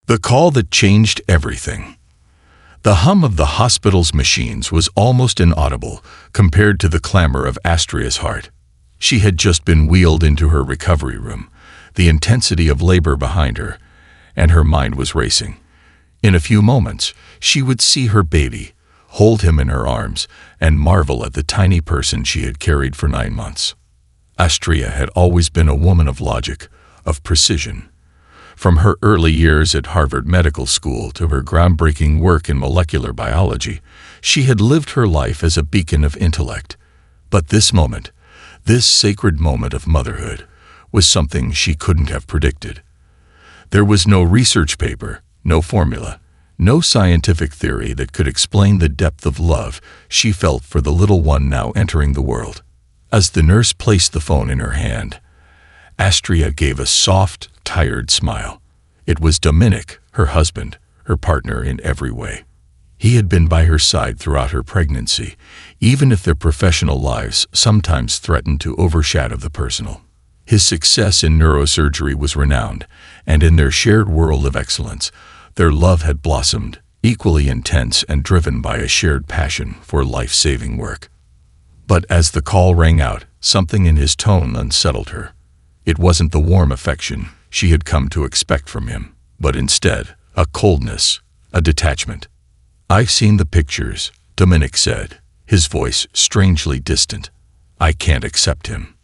The call that changed everything. The hum of the hospital's machines was almost inaudible compared to the clamor of Astria's heart. She had just been wheeled into her recovery room, the intensity of labor behind her, and her mind was racing. In a few moments, she would see her baby, hold him in her arms, and marvel at the tiny person she had carried for 9 months. Astria had always been a woman of logic, of precision. From her early years at Harvard Medical School to her groundbreaking work in molecular biology, she had lived her life as a beacon of intellect. But this moment, this sacred moment of motherhood, was something she couldn't have predicted. There was no research paper, no formula, no scientific theory that could explain the depth of love she felt for the little one now entering the world. As the nurse placed the phone in her hand, Astria gave a soft, tired smile. It was Dominic, her husband, her partner in every way. He had been by her side throughout her pregnancy, even if their professional lives sometimes threatened to overshadow the personal. His success in neurosurgery was renowned, and in their shared world of excellence, their love had blossomed, equally intense and driven by a shared passion for life-saving work. But as the call rang out, something in his tone unsettled her. It wasn't the warm affection she had come to expect from him, but instead, a coldness, a detachment. "I've seen the pictures," Dominic said, his voice strangely distant. "I can't accept him."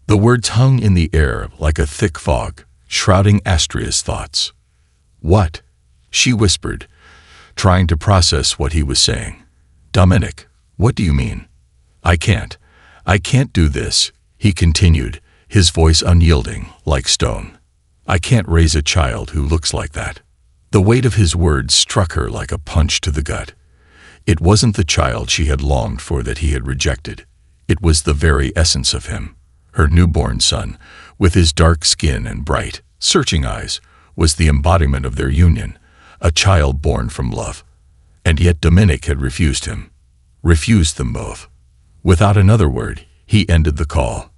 The words hung in the air like a thick fog, shrouding Astria's thoughts. "What?" she whispered, trying to process what he was saying. "Dominic, what do you mean?" I can't do this," he continued, his voice unyielding, like stone. "I can't raise a child who looks like that." The weight of his words struck her like a punch to the gut. It wasn't the child she had longed for that he had rejected. It was the very essence of him. Her newborn son, with his dark skin and bright, searching eyes, was the embodiment of their union, a child born from love. And yet Dominic had refused him. Refused them both. Without another word, he ended the call.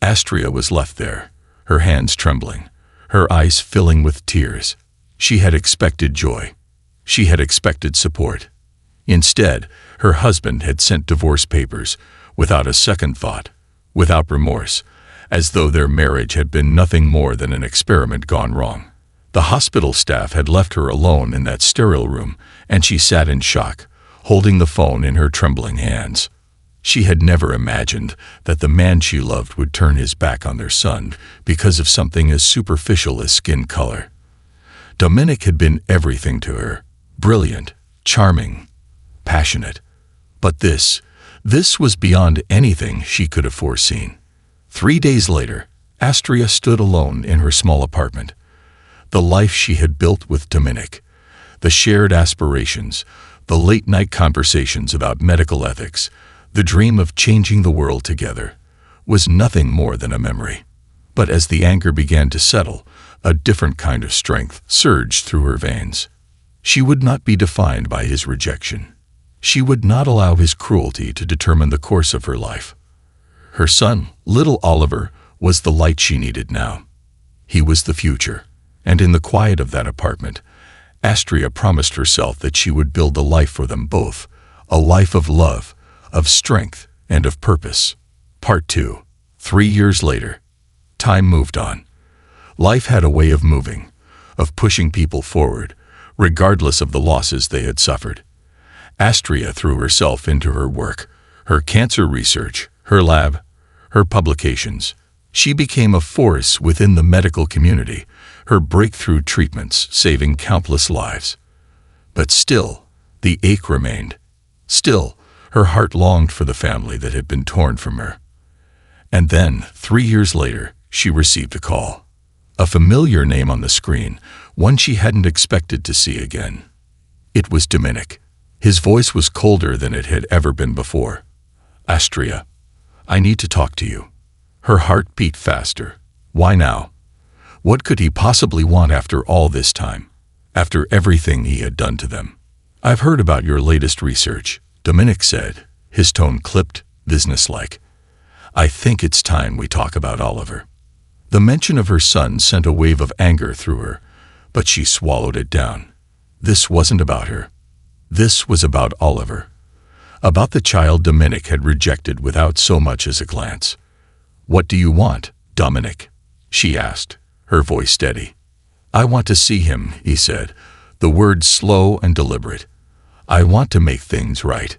Astria was left there, her hands trembling, her eyes filling with tears. She had expected joy. She had expected support. Instead, her husband had sent divorce papers, without a second thought, without remorse, as though their marriage had been nothing more than an experiment gone wrong. The hospital staff had left her alone in that sterile room, and she sat in shock, holding the phone in her trembling hands. She had never imagined that the man she loved would turn his back on their son because of something as superficial as skin color. Dominic had been everything to her, brilliant, charming, passionate. But this was beyond anything she could have foreseen. 3 days later, Astria stood alone in her small apartment. The life she had built with Dominic, the shared aspirations, the late-night conversations about medical ethics, the dream of changing the world together, was nothing more than a memory. But as the anger began to settle, a different kind of strength surged through her veins. She would not be defined by his rejection. She would not allow his cruelty to determine the course of her life. Her son, little Oliver, was the light she needed now. He was the future, and in the quiet of that apartment, Astria promised herself that she would build a life for them both, a life of love, of strength, and of purpose. Part 2. 3 years later. Time moved on. Life had a way of moving, of pushing people forward, regardless of the losses they had suffered. Astria threw herself into her work, her cancer research, her lab, her publications. She became a force within the medical community, her breakthrough treatments saving countless lives. But still, the ache remained. Still, her heart longed for the family that had been torn from her. And then, 3 years later, she received a call. A familiar name on the screen, one she hadn't expected to see again. It was Dominic. His voice was colder than it had ever been before. "Astria, I need to talk to you." Her heart beat faster. Why now? What could he possibly want after all this time? After everything he had done to them? "I've heard about your latest research," Dominic said, his tone clipped, businesslike. "I think it's time we talk about Oliver." The mention of her son sent a wave of anger through her, But she swallowed it down. This wasn't about her. This was about Oliver. About the child Dominic had rejected without so much as a glance. "What do you want, Dominic?" she asked, her voice steady. "I want to see him," he said, the words slow and deliberate. "I want to make things right."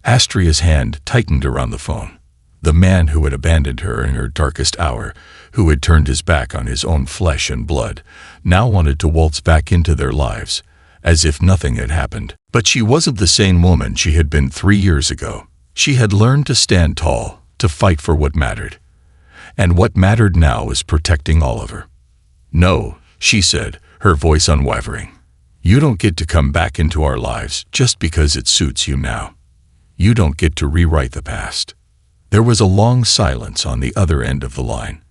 Astria's hand tightened around the phone. The man who had abandoned her in her darkest hour, who had turned his back on his own flesh and blood, now wanted to waltz back into their lives, as if nothing had happened. But she wasn't the same woman she had been 3 years ago. She had learned to stand tall, to fight for what mattered. And what mattered now was protecting Oliver. "No," she said, her voice unwavering. "You don't get to come back into our lives just because it suits you now. You don't get to rewrite the past." There was a long silence on the other end of the line.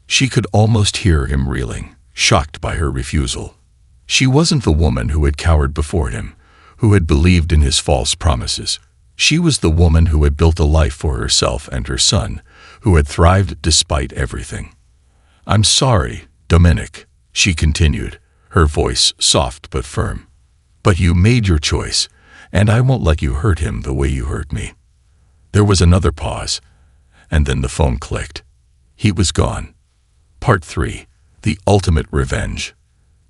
She could almost hear him reeling, shocked by her refusal. She wasn't the woman who had cowered before him, who had believed in his false promises. She was the woman who had built a life for herself and her son, who had thrived despite everything. "I'm sorry, Dominic," she continued, her voice soft but firm. "But you made your choice, and I won't let you hurt him the way you hurt me." There was another pause, and then the phone clicked. He was gone. Part 3. The Ultimate Revenge.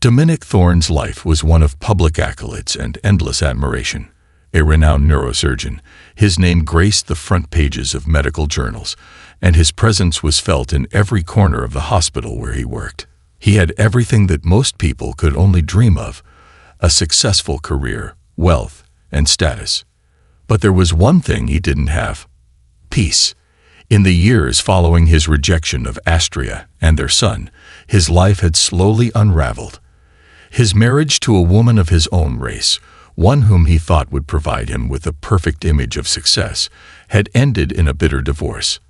Dominic Thorne's life was one of public accolades and endless admiration. A renowned neurosurgeon, his name graced the front pages of medical journals, and his presence was felt in every corner of the hospital where he worked. He had everything that most people could only dream of: a successful career, wealth, and status. But there was one thing he didn't have: peace. In the years following his rejection of Astria and their son, his life had slowly unraveled. His marriage to a woman of his own race, one whom he thought would provide him with a perfect image of success, had ended in a bitter divorce.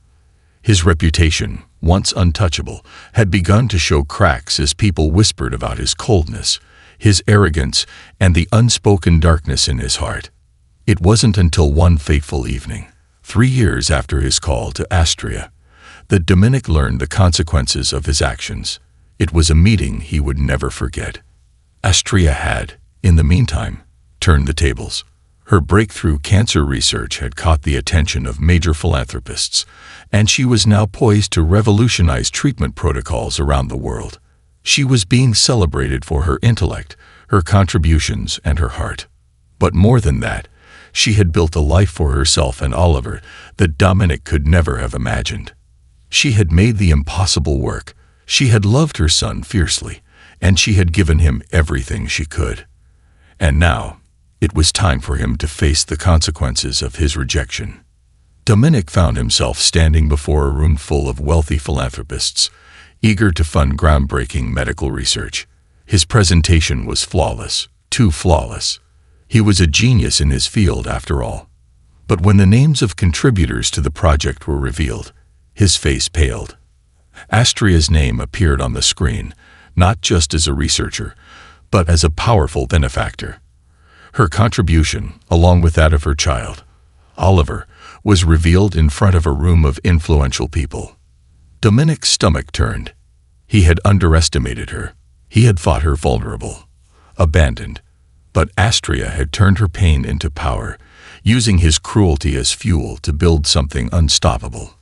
His reputation, once untouchable, had begun to show cracks as people whispered about his coldness, his arrogance, and the unspoken darkness in his heart. It wasn't until one fateful evening, 3 years after his call to Astria, that Dominic learned the consequences of his actions. It was a meeting he would never forget. Astria had, in the meantime, turned the tables. Her breakthrough cancer research had caught the attention of major philanthropists, and she was now poised to revolutionize treatment protocols around the world. She was being celebrated for her intellect, her contributions, and her heart. But more than that, she had built a life for herself and Oliver that Dominic could never have imagined. She had made the impossible work. She had loved her son fiercely, and she had given him everything she could. And now, it was time for him to face the consequences of his rejection. Dominic found himself standing before a room full of wealthy philanthropists, eager to fund groundbreaking medical research. His presentation was flawless, too flawless. He was a genius in his field, after all. But when the names of contributors to the project were revealed, his face paled. Astria's name appeared on the screen, not just as a researcher, but as a powerful benefactor. Her contribution, along with that of her child, Oliver, was revealed in front of a room of influential people. Dominic's stomach turned. He had underestimated her. He had thought her vulnerable, abandoned. But Astria had turned her pain into power, using his cruelty as fuel to build something unstoppable.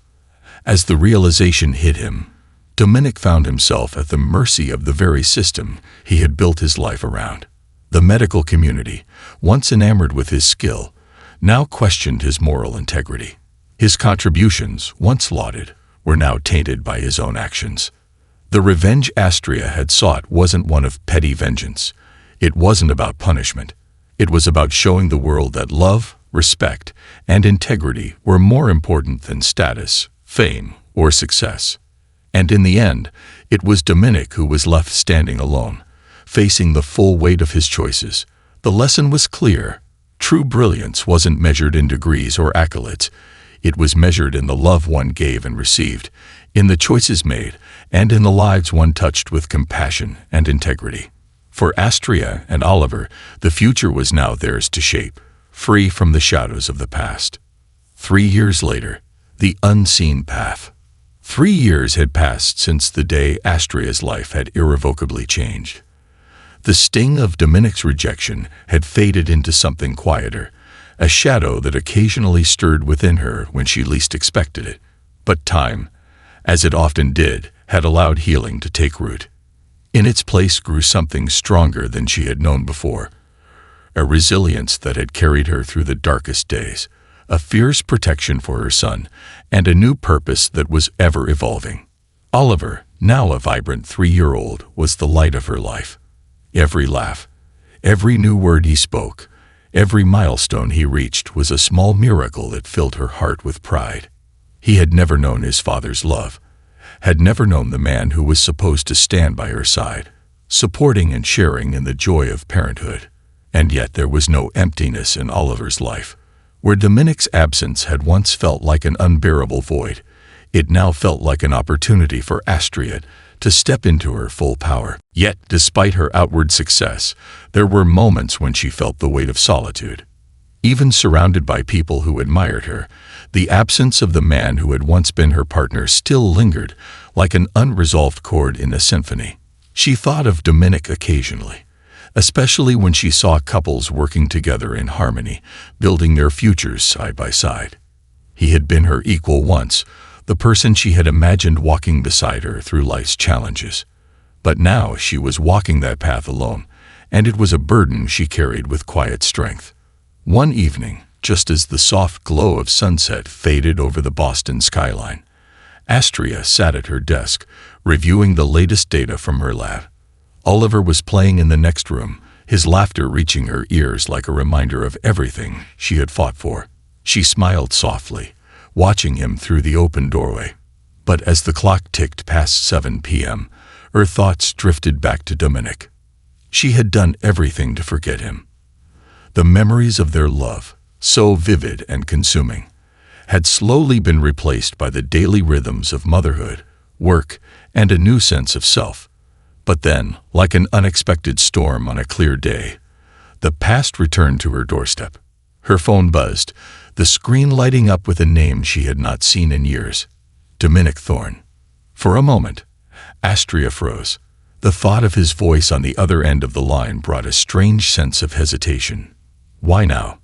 As the realization hit him, Dominic found himself at the mercy of the very system he had built his life around. The medical community, once enamored with his skill, now questioned his moral integrity. His contributions, once lauded, were now tainted by his own actions. The revenge Astria had sought wasn't one of petty vengeance. It wasn't about punishment. It was about showing the world that love, respect, and integrity were more important than status, fame, or success. And in the end, it was Dominic who was left standing alone, facing the full weight of his choices. The lesson was clear. True brilliance wasn't measured in degrees or accolades. It was measured in the love one gave and received, in the choices made, and in the lives one touched with compassion and integrity. For Astria and Oliver, the future was now theirs to shape, free from the shadows of the past. 3 years later, the unseen path. 3 years had passed since the day Astria's life had irrevocably changed. The sting of Dominic's rejection had faded into something quieter, a shadow that occasionally stirred within her when she least expected it. But time, as it often did, had allowed healing to take root. In its place grew something stronger than she had known before, a resilience that had carried her through the darkest days, a fierce protection for her son, and a new purpose that was ever evolving. Oliver, now a vibrant 3-year-old, was the light of her life. Every laugh, every new word he spoke, every milestone he reached was a small miracle that filled her heart with pride. He had never known his father's love, had never known the man who was supposed to stand by her side, supporting and sharing in the joy of parenthood. And yet there was no emptiness in Oliver's life. Where Dominic's absence had once felt like an unbearable void, it now felt like an opportunity for Astria to step into her full power. Yet, despite her outward success, there were moments when she felt the weight of solitude. Even surrounded by people who admired her, the absence of the man who had once been her partner still lingered, like an unresolved chord in a symphony. She thought of Dominic occasionally, especially when she saw couples working together in harmony, building their futures side by side. He had been her equal once, the person she had imagined walking beside her through life's challenges. But now she was walking that path alone, and it was a burden she carried with quiet strength. One evening, just as the soft glow of sunset faded over the Boston skyline, Astria sat at her desk, reviewing the latest data from her lab. Oliver was playing in the next room, his laughter reaching her ears like a reminder of everything she had fought for. She smiled softly, watching him through the open doorway. But as the clock ticked past 7 p.m., her thoughts drifted back to Dominic. She had done everything to forget him. The memories of their love, so vivid and consuming, had slowly been replaced by the daily rhythms of motherhood, work, and a new sense of self. But then, like an unexpected storm on a clear day, the past returned to her doorstep. Her phone buzzed, the screen lighting up with a name she had not seen in years: Dominic Thorne. For a moment, Astria froze. The thought of his voice on the other end of the line brought a strange sense of hesitation. Why now?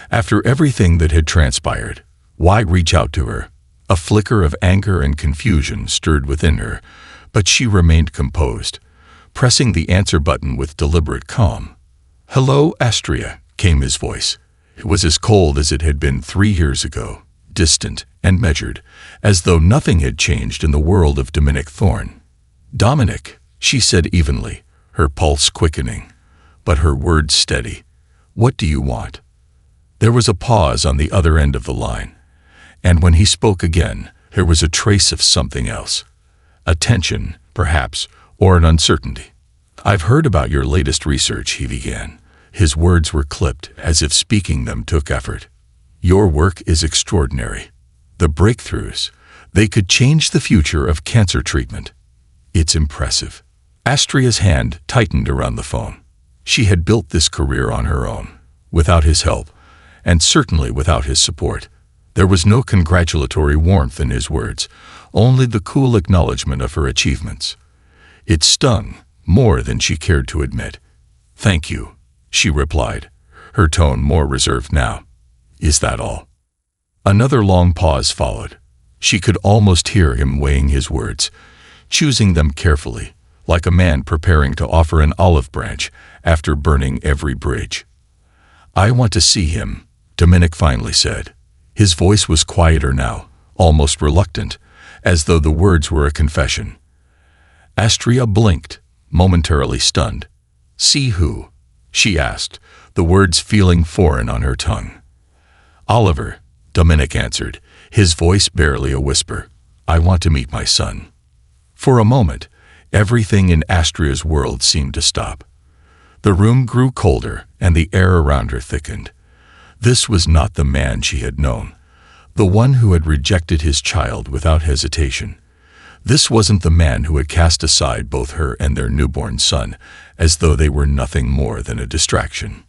After everything that had transpired, why reach out to her? A flicker of anger and confusion stirred within her, but she remained composed, pressing the answer button with deliberate calm. "Hello, Astria," came his voice. It was as cold as it had been 3 years ago, distant and measured, as though nothing had changed in the world of Dominic Thorne. "Dominic," she said evenly, her pulse quickening, but her words steady. "What do you want?" There was a pause on the other end of the line, and when he spoke again, there was a trace of something else. A tension, perhaps, or an uncertainty. "I've heard about your latest research," he began. His words were clipped, as if speaking them took effort. "Your work is extraordinary. The breakthroughs, they could change the future of cancer treatment. It's impressive." Astria's hand tightened around the phone. She had built this career on her own, without his help, and certainly without his support. There was no congratulatory warmth in his words, only the cool acknowledgement of her achievements. It stung, more than she cared to admit. "Thank you," she replied, her tone more reserved now. "Is that all?" Another long pause followed. She could almost hear him weighing his words, choosing them carefully, like a man preparing to offer an olive branch after burning every bridge. "I want to see him," Dominic finally said. His voice was quieter now, almost reluctant, as though the words were a confession. Astria blinked, momentarily stunned. "See who?" she asked, the words feeling foreign on her tongue. "Oliver," Dominic answered, his voice barely a whisper. "I want to meet my son." For a moment, everything in Astria's world seemed to stop. The room grew colder, and the air around her thickened. This was not the man she had known, the one who had rejected his child without hesitation. This wasn't the man who had cast aside both her and their newborn son, as though they were nothing more than a distraction.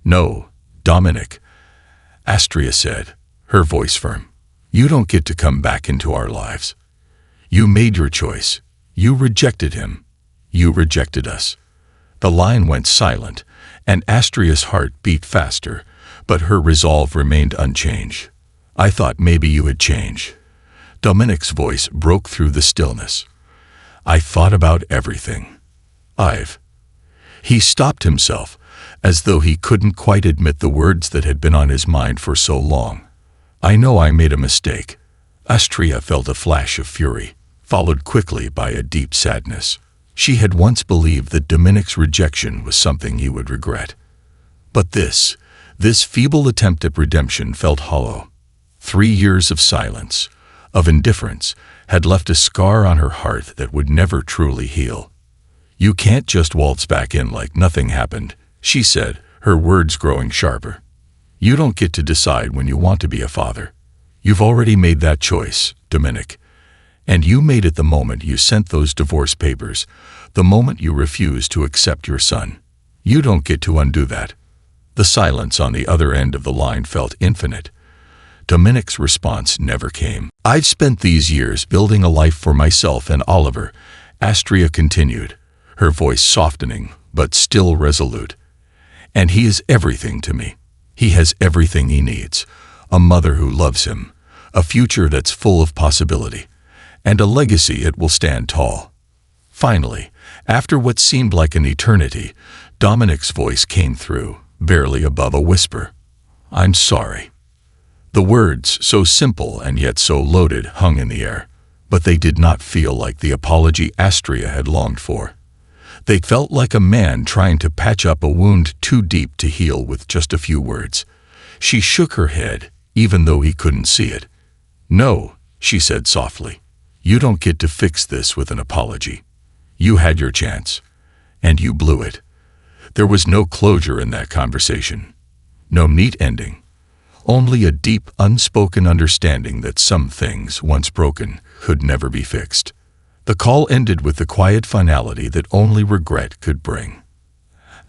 "No, Dominic," Astria said, her voice firm. "You don't get to come back into our lives. You made your choice. You rejected him. You rejected us. The line went silent, and Astria's heart beat faster, but her resolve remained unchanged. "I thought maybe you had changed." Dominic's voice broke through the stillness. "I thought about everything. I've—" He stopped himself, as though he couldn't quite admit the words that had been on his mind for so long. "I know I made a mistake." Astria felt a flash of fury, followed quickly by a deep sadness. She had once believed that Dominic's rejection was something he would regret. But this feeble attempt at redemption felt hollow. 3 years of silence, of indifference, had left a scar on her heart that would never truly heal. "You can't just waltz back in like nothing happened," she said, her words growing sharper. "You don't get to decide when you want to be a father. You've already made that choice, Dominic. And you made it the moment you sent those divorce papers, the moment you refused to accept your son. You don't get to undo that." The silence on the other end of the line felt infinite. Dominic's response never came. "I've spent these years building a life for myself and Oliver," Astria continued, her voice softening but still resolute. "And he is everything to me. He has everything he needs. A mother who loves him, a future that's full of possibility, and a legacy it will stand tall." Finally, after what seemed like an eternity, Dominic's voice came through, barely above a whisper. "I'm sorry." The words, so simple and yet so loaded, hung in the air, but they did not feel like the apology Astria had longed for. They felt like a man trying to patch up a wound too deep to heal with just a few words. She shook her head, even though he couldn't see it. "No," she said softly. "You don't get to fix this with an apology. You had your chance, and you blew it." There was no closure in that conversation. No neat ending. Only a deep, unspoken understanding that some things, once broken, could never be fixed. The call ended with the quiet finality that only regret could bring.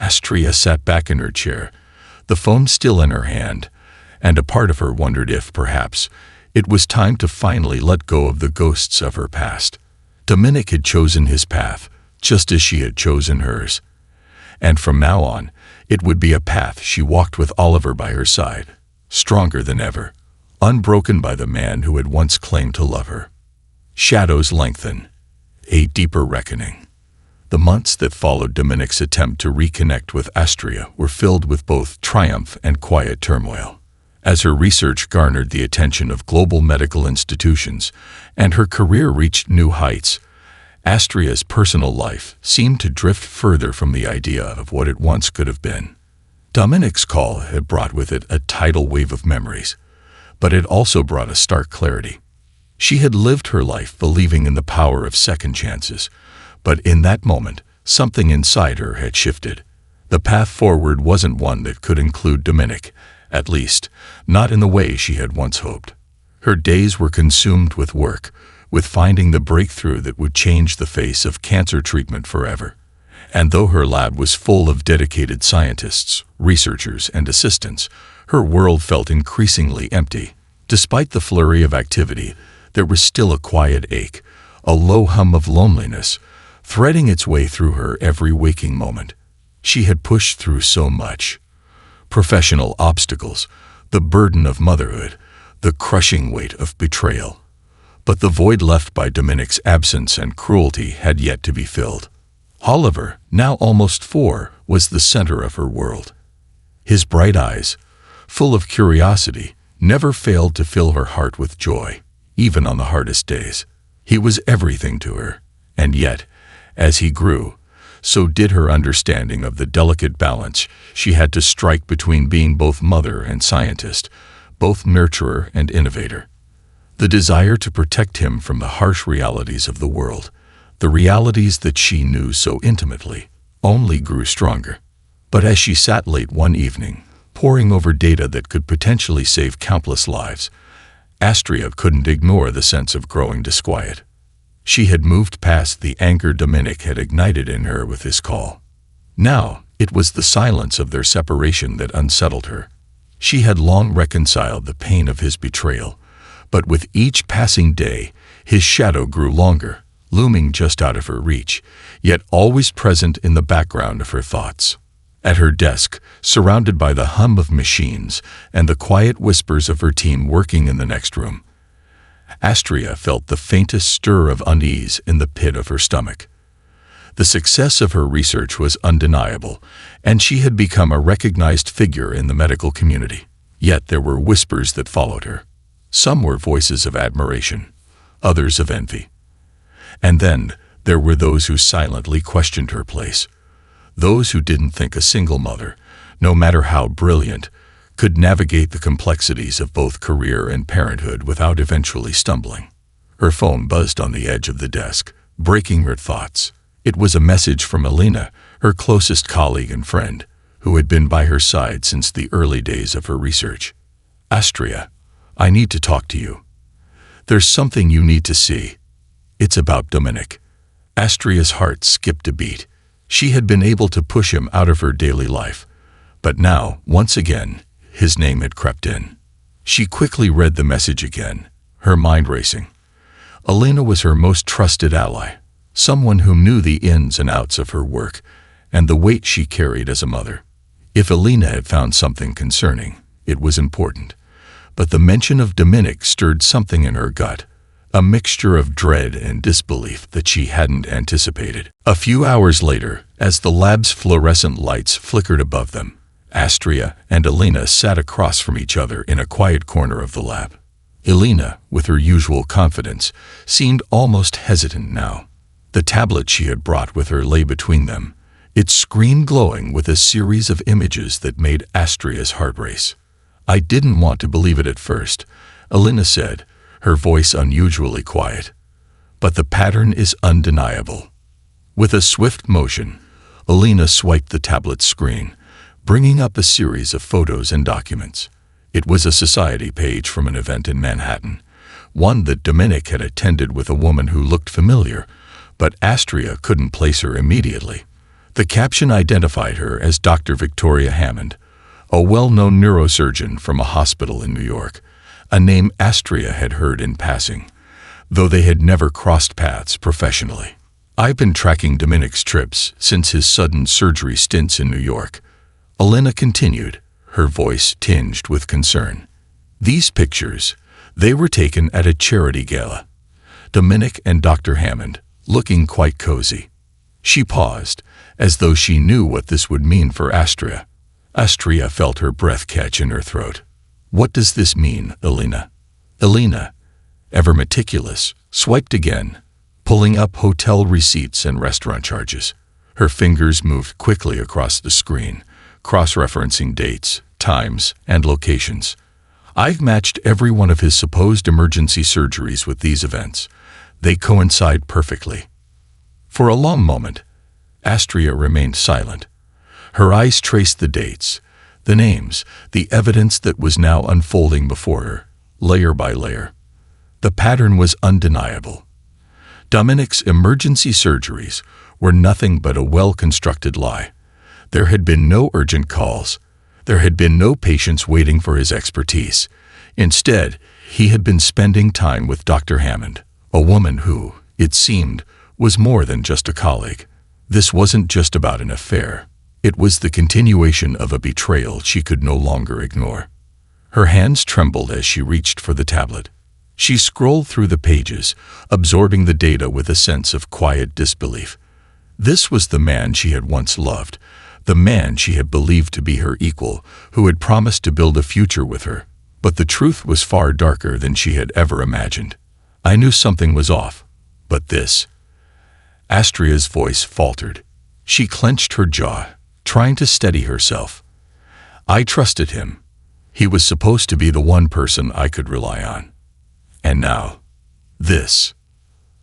Astria sat back in her chair, the phone still in her hand, and a part of her wondered if, perhaps, it was time to finally let go of the ghosts of her past. Dominic had chosen his path, just as she had chosen hers. And from now on, it would be a path she walked with Oliver by her side, stronger than ever, unbroken by the man who had once claimed to love her. Shadows lengthen, a deeper reckoning. The months that followed Dominic's attempt to reconnect with Astria were filled with both triumph and quiet turmoil. As her research garnered the attention of global medical institutions and her career reached new heights, Astria's personal life seemed to drift further from the idea of what it once could have been. Dominic's call had brought with it a tidal wave of memories, but it also brought a stark clarity. She had lived her life believing in the power of second chances, but in that moment, something inside her had shifted. The path forward wasn't one that could include Dominic, at least, not in the way she had once hoped. Her days were consumed with work, with finding the breakthrough that would change the face of cancer treatment forever. And though her lab was full of dedicated scientists, researchers, and assistants, her world felt increasingly empty. Despite the flurry of activity, there was still a quiet ache, a low hum of loneliness, threading its way through her every waking moment. She had pushed through so much. Professional obstacles, the burden of motherhood, the crushing weight of betrayal. But the void left by Dominic's absence and cruelty had yet to be filled. Oliver, now almost 4, was the center of her world. His bright eyes, full of curiosity, never failed to fill her heart with joy, even on the hardest days. He was everything to her, and yet, as he grew, so did her understanding of the delicate balance she had to strike between being both mother and scientist, both nurturer and innovator. The desire to protect him from the harsh realities of the world, the realities that she knew so intimately, only grew stronger. But as she sat late one evening, poring over data that could potentially save countless lives, Astria couldn't ignore the sense of growing disquiet. She had moved past the anger Dominic had ignited in her with his call. Now, it was the silence of their separation that unsettled her. She had long reconciled the pain of his betrayal, but with each passing day, his shadow grew longer, looming just out of her reach, yet always present in the background of her thoughts. At her desk, surrounded by the hum of machines and the quiet whispers of her team working in the next room, Astria felt the faintest stir of unease in the pit of her stomach. The success of her research was undeniable, and she had become a recognized figure in the medical community. Yet there were whispers that followed her. Some were voices of admiration, others of envy. And then there were those who silently questioned her place, those who didn't think a single mother, no matter how brilliant, could navigate the complexities of both career and parenthood without eventually stumbling. Her phone buzzed on the edge of the desk, breaking her thoughts. It was a message from Alina, her closest colleague and friend, who had been by her side since the early days of her research. "Astria, I need to talk to you. There's something you need to see. It's about Dominic." Astria's heart skipped a beat. She had been able to push him out of her daily life, but now, once again, his name had crept in. She quickly read the message again, her mind racing. Alina was her most trusted ally, someone who knew the ins and outs of her work and the weight she carried as a mother. If Alina had found something concerning, it was important. But the mention of Dominic stirred something in her gut, a mixture of dread and disbelief that she hadn't anticipated. A few hours later, as the lab's fluorescent lights flickered above them, Astria and Alina sat across from each other in a quiet corner of the lab. Alina, with her usual confidence, seemed almost hesitant now. The tablet she had brought with her lay between them, its screen glowing with a series of images that made Astria's heart race. "I didn't want to believe it at first," Alina said, her voice unusually quiet. "But the pattern is undeniable." With a swift motion, Alina swiped the tablet's screen, bringing up a series of photos and documents. It was a society page from an event in Manhattan, one that Dominic had attended with a woman who looked familiar, but Astria couldn't place her immediately. The caption identified her as Dr. Victoria Hammond, a well-known neurosurgeon from a hospital in New York, a name Astria had heard in passing, though they had never crossed paths professionally. "I've been tracking Dominic's trips since his sudden surgery stints in New York," Alina continued, her voice tinged with concern. "These pictures, they were taken at a charity gala. Dominic and Dr. Hammond, looking quite cozy." She paused, as though she knew what this would mean for Astria. Astria felt her breath catch in her throat. "What does this mean, Alina?" Alina, ever meticulous, swiped again, pulling up hotel receipts and restaurant charges. Her fingers moved quickly across the screen, cross-referencing dates, times, and locations. "I've matched every one of his supposed emergency surgeries with these events. They coincide perfectly." For a long moment, Astria remained silent. Her eyes traced the dates, the names, the evidence that was now unfolding before her, layer by layer. The pattern was undeniable. Dominic's emergency surgeries were nothing but a well-constructed lie. There had been no urgent calls. There had been no patients waiting for his expertise. Instead, he had been spending time with Dr. Hammond, a woman who, it seemed, was more than just a colleague. This wasn't just about an affair. It was the continuation of a betrayal she could no longer ignore. Her hands trembled as she reached for the tablet. She scrolled through the pages, absorbing the data with a sense of quiet disbelief. This was the man she had once loved, the man she had believed to be her equal, who had promised to build a future with her. But the truth was far darker than she had ever imagined. "I knew something was off, but this..." Astria's voice faltered. She clenched her jaw, trying to steady herself. "I trusted him. He was supposed to be the one person I could rely on. And now, this."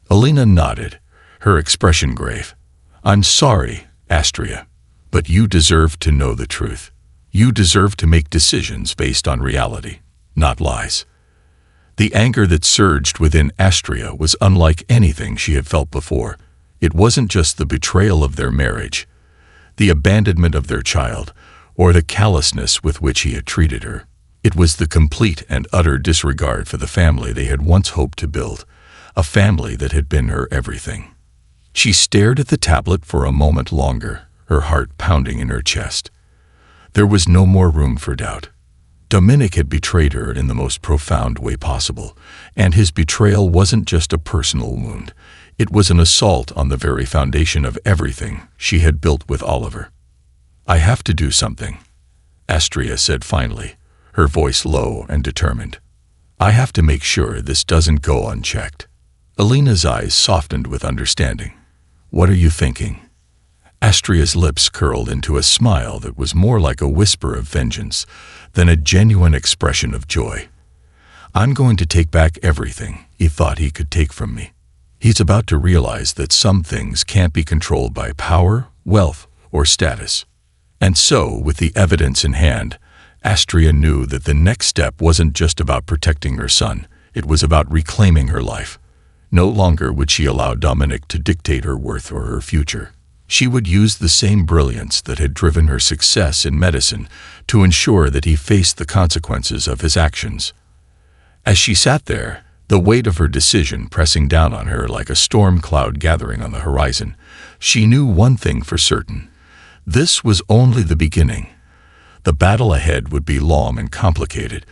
Alina nodded, her expression grave. "I'm sorry, Astria, but you deserve to know the truth. You deserve to make decisions based on reality, not lies." The anger that surged within Astria was unlike anything she had felt before. It wasn't just the betrayal of their marriage, the abandonment of their child, or the callousness with which he had treated her. It was the complete and utter disregard for the family they had once hoped to build, a family that had been her everything. She stared at the tablet for a moment longer, her heart pounding in her chest. There was no more room for doubt. Dominic had betrayed her in the most profound way possible, and his betrayal wasn't just a personal wound. It was an assault on the very foundation of everything she had built with Oliver. "I have to do something," Astria said finally, her voice low and determined. "I have to make sure this doesn't go unchecked." Alina's eyes softened with understanding. "What are you thinking?" Astria's lips curled into a smile that was more like a whisper of vengeance than a genuine expression of joy. "I'm going to take back everything he thought he could take from me. He's about to realize that some things can't be controlled by power, wealth, or status." And so, with the evidence in hand, Astria knew that the next step wasn't just about protecting her son, it was about reclaiming her life. No longer would she allow Dominic to dictate her worth or her future. She would use the same brilliance that had driven her success in medicine to ensure that he faced the consequences of his actions. As she sat there, the weight of her decision pressing down on her like a storm cloud gathering on the horizon, she knew one thing for certain. This was only the beginning. The battle ahead would be long and complicated,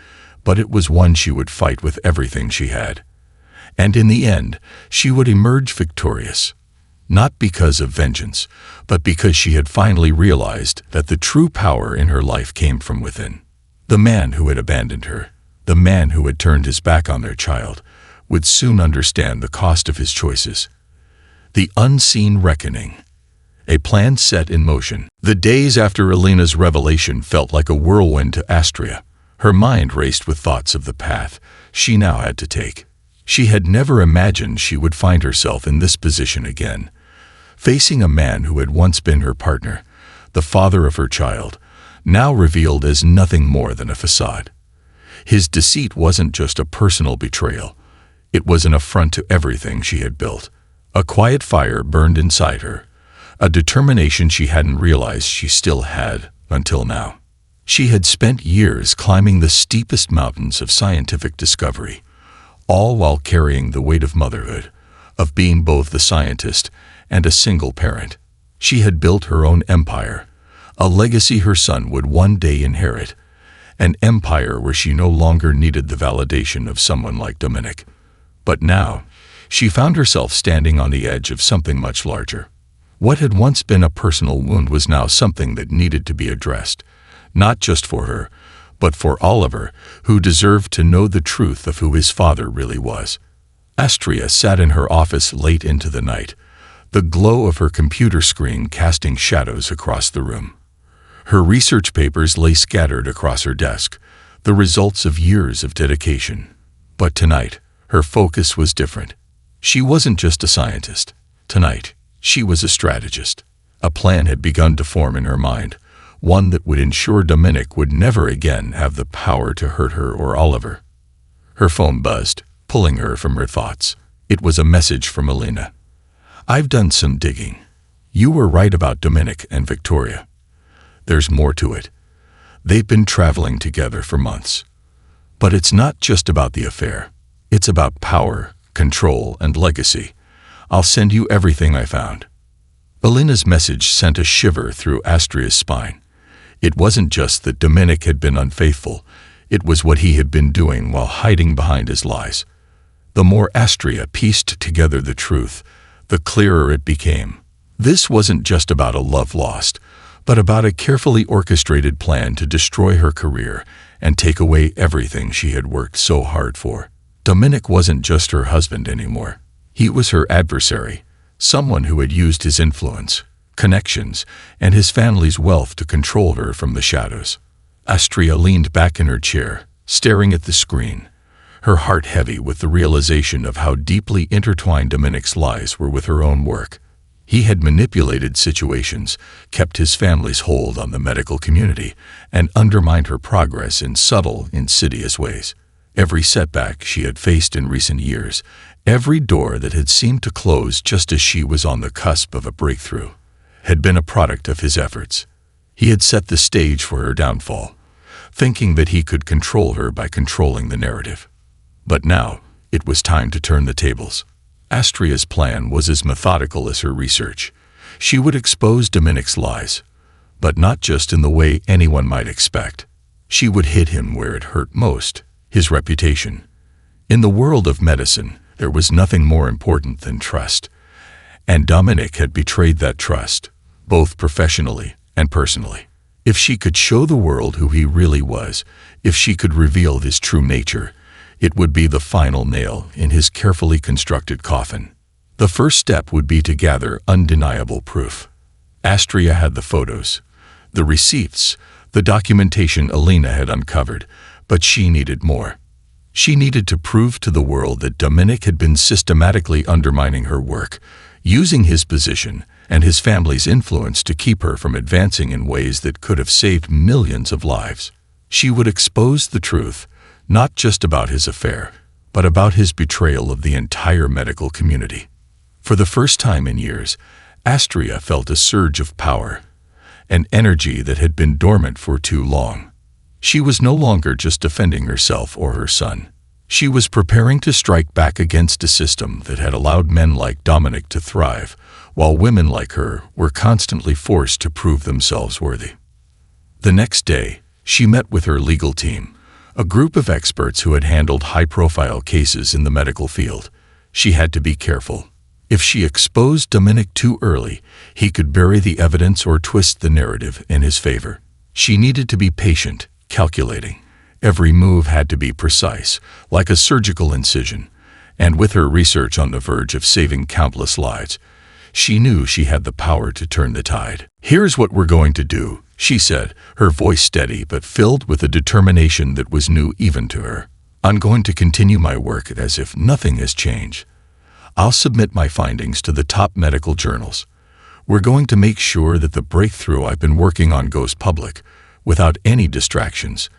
but it was one she would fight with everything she had. And in the end, she would emerge victorious. Not because of vengeance, but because she had finally realized that the true power in her life came from within. The man who had abandoned her, the man who had turned his back on their child, would soon understand the cost of his choices. The unseen reckoning. A plan set in motion. The days after Alina's revelation felt like a whirlwind to Astria. Her mind raced with thoughts of the path she now had to take. She had never imagined she would find herself in this position again, facing a man who had once been her partner, the father of her child, now revealed as nothing more than a facade. His deceit wasn't just a personal betrayal. It was an affront to everything she had built. A quiet fire burned inside her, a determination she hadn't realized she still had until now. She had spent years climbing the steepest mountains of scientific discovery, all while carrying the weight of motherhood, of being both the scientist and a single parent. She had built her own empire, a legacy her son would one day inherit, an empire where she no longer needed the validation of someone like Dominic. But now, she found herself standing on the edge of something much larger. What had once been a personal wound was now something that needed to be addressed, not just for her, but for Oliver, who deserved to know the truth of who his father really was. Astria sat in her office late into the night, the glow of her computer screen casting shadows across the room. Her research papers lay scattered across her desk, the results of years of dedication. But tonight, her focus was different. She wasn't just a scientist. Tonight, she was a strategist. A plan had begun to form in her mind, one that would ensure Dominic would never again have the power to hurt her or Oliver. Her phone buzzed, pulling her from her thoughts. It was a message from Alina. "I've done some digging. You were right about Dominic and Victoria. There's more to it. They've been traveling together for months. But it's not just about the affair. It's about power, control, and legacy. I'll send you everything I found." Alina's message sent a shiver through Astria's spine. It wasn't just that Dominic had been unfaithful, it was what he had been doing while hiding behind his lies. The more Astria pieced together the truth, the clearer it became. This wasn't just about a love lost, but about a carefully orchestrated plan to destroy her career and take away everything she had worked so hard for. Dominic wasn't just her husband anymore. He was her adversary, someone who had used his influence, connections, and his family's wealth to control her from the shadows. Astria leaned back in her chair, staring at the screen, her heart heavy with the realization of how deeply intertwined Dominic's lies were with her own work. He had manipulated situations, kept his family's hold on the medical community, and undermined her progress in subtle, insidious ways. Every setback she had faced in recent years, every door that had seemed to close just as she was on the cusp of a breakthrough, had been a product of his efforts. He had set the stage for her downfall, thinking that he could control her by controlling the narrative. But now, It was time to turn the tables. Astria's plan was as methodical as her research. She would expose Dominic's lies, but not just in the way anyone might expect. She would hit him where it hurt most, his reputation. In the world of medicine, there was nothing more important than trust, and Dominic had betrayed that trust, both professionally and personally. If she could show the world who he really was, if she could reveal his true nature, it would be the final nail in his carefully constructed coffin. The first step would be to gather undeniable proof. Astria had the photos, the receipts, the documentation Alina had uncovered, but she needed more. She needed to prove to the world that Dominic had been systematically undermining her work, using his position and his family's influence to keep her from advancing in ways that could have saved millions of lives. She would expose the truth, not just about his affair, but about his betrayal of the entire medical community. For the first time in years, Astria felt a surge of power, an energy that had been dormant for too long. She was no longer just defending herself or her son. She was preparing to strike back against a system that had allowed men like Dominic to thrive, while women like her were constantly forced to prove themselves worthy. The next day, she met with her legal team, a group of experts who had handled high-profile cases in the medical field. She had to be careful. If she exposed Dominic too early, he could bury the evidence or twist the narrative in his favor. She needed to be patient, calculating. Every move had to be precise, like a surgical incision, and with her research on the verge of saving countless lives, she knew she had the power to turn the tide. "Here's what we're going to do," she said, her voice steady but filled with a determination that was new even to her. "I'm going to continue my work as if nothing has changed. I'll submit my findings to the top medical journals. We're going to make sure that the breakthrough I've been working on goes public, without any distractions.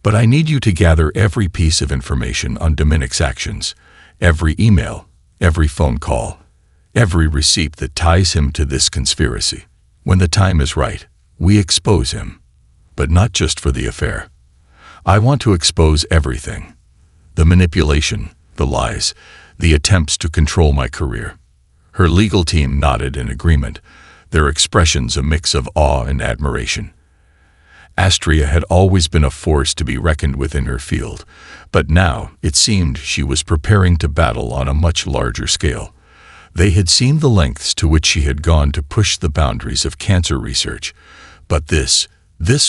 But I need you to gather every piece of information on Dominic's actions, every email, every phone call, every receipt that ties him to this conspiracy. When the time is right, we expose him. But not just for the affair. I want to expose everything. The manipulation, the lies, the attempts to control my career." Her legal team nodded in agreement, their expressions a mix of awe and admiration. Astria had always been a force to be reckoned with in her field, but now it seemed she was preparing to battle on a much larger scale. They had seen the lengths to which she had gone to push the boundaries of cancer research, but this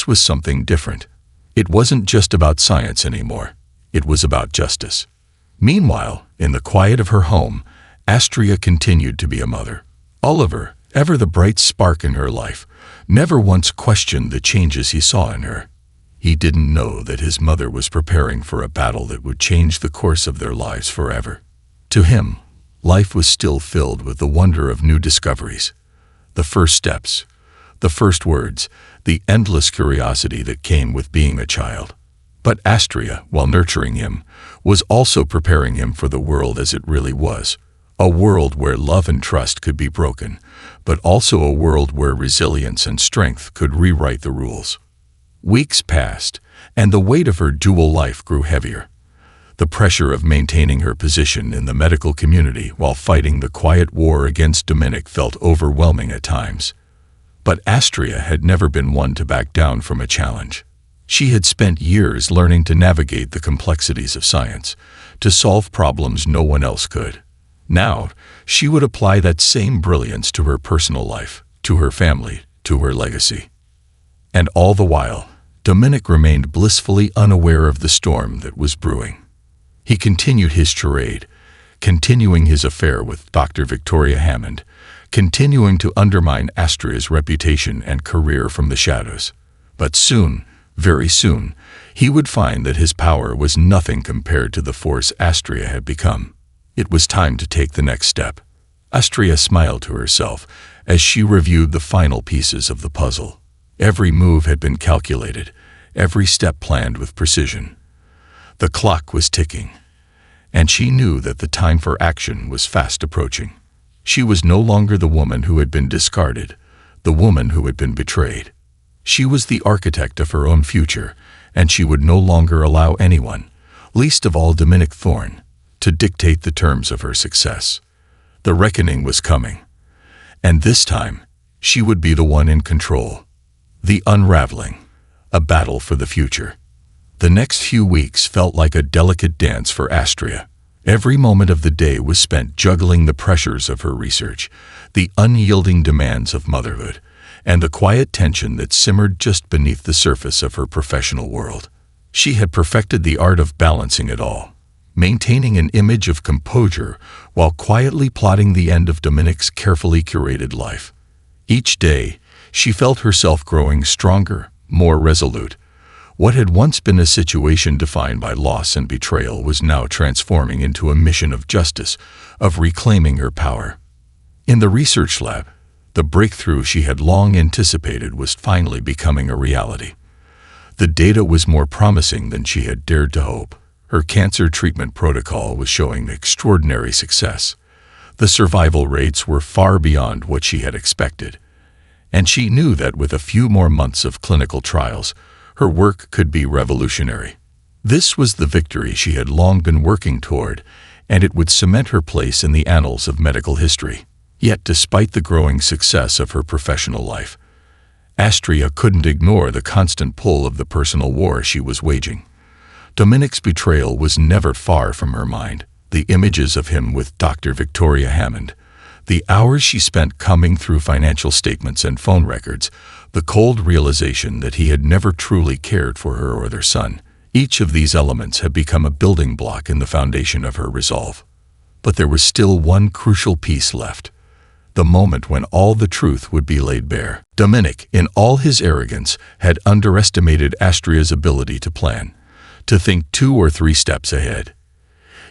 was something different. It wasn't just about science anymore. It was about justice. Meanwhile, in the quiet of her home, Astria continued to be a mother. Oliver, ever the bright spark in her life, never once questioned the changes he saw in her. He didn't know that his mother was preparing for a battle that would change the course of their lives forever. To him, life was still filled with the wonder of new discoveries, the first steps, the first words, the endless curiosity that came with being a child. But Astria, while nurturing him, was also preparing him for the world as it really was, a world where love and trust could be broken, but also a world where resilience and strength could rewrite the rules. Weeks passed, and the weight of her dual life grew heavier. The pressure of maintaining her position in the medical community while fighting the quiet war against Dominic felt overwhelming at times. But Astria had never been one to back down from a challenge. She had spent years learning to navigate the complexities of science, to solve problems no one else could. Now, she would apply that same brilliance to her personal life, to her family, to her legacy. And all the while, Dominic remained blissfully unaware of the storm that was brewing. He continued his charade, continuing his affair with Dr. Victoria Hammond, continuing to undermine Astria's reputation and career from the shadows. But soon, very soon, he would find that his power was nothing compared to the force Astria had become. It was time to take the next step. Astria smiled to herself as she reviewed the final pieces of the puzzle. Every move had been calculated, every step planned with precision. The clock was ticking, and she knew that the time for action was fast approaching. She was no longer the woman who had been discarded, the woman who had been betrayed. She was the architect of her own future, and she would no longer allow anyone, least of all Dominic Thorne, to dictate the terms of her success. The reckoning was coming, and this time she would be the one in control. The unraveling, a battle for the future. The next few weeks felt like a delicate dance for Astria. Every moment of the day was spent juggling the pressures of her research, the unyielding demands of motherhood, and the quiet tension that simmered just beneath the surface of her professional world. She had perfected the art of balancing it all, maintaining an image of composure while quietly plotting the end of Dominic's carefully curated life. Each day, she felt herself growing stronger, more resolute. What had once been a situation defined by loss and betrayal was now transforming into a mission of justice, of reclaiming her power. In the research lab, the breakthrough she had long anticipated was finally becoming a reality. The data was more promising than she had dared to hope. Her cancer treatment protocol was showing extraordinary success. The survival rates were far beyond what she had expected, and she knew that with a few more months of clinical trials, her work could be revolutionary. This was the victory she had long been working toward, and it would cement her place in the annals of medical history. Yet, despite the growing success of her professional life, Astria couldn't ignore the constant pull of the personal war she was waging. Dominic's betrayal was never far from her mind. The images of him with Dr. Victoria Hammond, the hours she spent combing through financial statements and phone records, the cold realization that he had never truly cared for her or their son. Each of these elements had become a building block in the foundation of her resolve. But there was still one crucial piece left. The moment when all the truth would be laid bare. Dominic, in all his arrogance, had underestimated Astria's ability to plan, to think 2 or 3 steps ahead.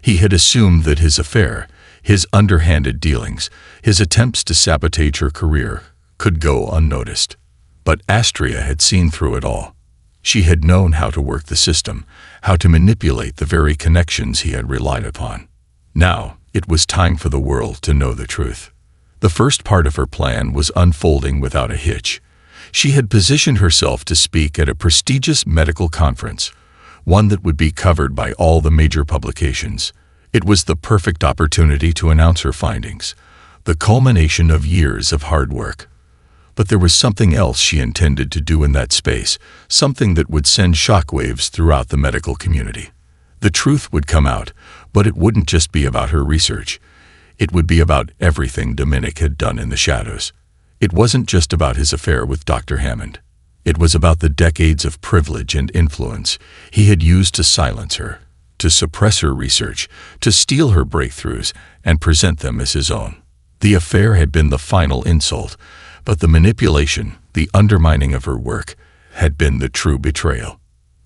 He had assumed that his affair, his underhanded dealings, his attempts to sabotage her career, could go unnoticed. But Astria had seen through it all. She had known how to work the system, how to manipulate the very connections he had relied upon. Now, it was time for the world to know the truth. The first part of her plan was unfolding without a hitch. She had positioned herself to speak at a prestigious medical conference, one that would be covered by all the major publications. It was the perfect opportunity to announce her findings, the culmination of years of hard work. But there was something else she intended to do in that space, something that would send shockwaves throughout the medical community. The truth would come out, but it wouldn't just be about her research. It would be about everything Dominic had done in the shadows. It wasn't just about his affair with Dr. Hammond. It was about the decades of privilege and influence he had used to silence her, to suppress her research, to steal her breakthroughs and present them as his own. The affair had been the final insult, but the manipulation, the undermining of her work, had been the true betrayal.